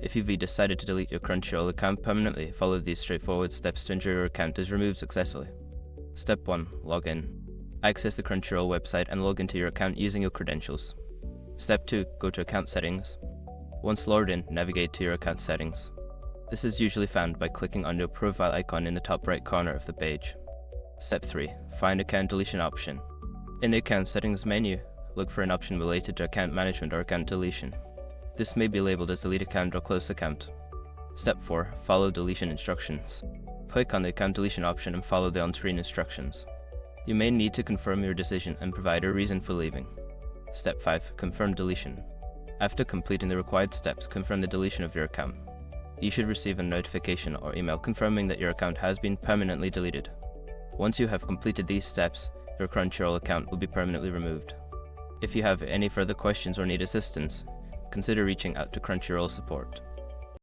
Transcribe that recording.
If you've decided to delete your Crunchyroll account permanently, follow these straightforward steps to ensure your account is removed successfully. Step 1. Log in. Access the Crunchyroll website and log into your account using your credentials. Step 2. Go to Account Settings. Once logged in, navigate to your account settings. This is usually found by clicking on your profile icon in the top right corner of the page. Step 3. Find Account Deletion option. In the Account Settings menu, look for an option related to account management or account deletion. This may be labeled as Delete Account or Close Account. Step 4. Follow deletion instructions. Click on the Account Deletion option and follow the on-screen instructions. You may need to confirm your decision and provide a reason for leaving. Step 5. Confirm deletion. After completing the required steps, confirm the deletion of your account. You should receive a notification or email confirming that your account has been permanently deleted. Once you have completed these steps, your Crunchyroll account will be permanently removed. If you have any further questions or need assistance, consider reaching out to Crunchyroll support.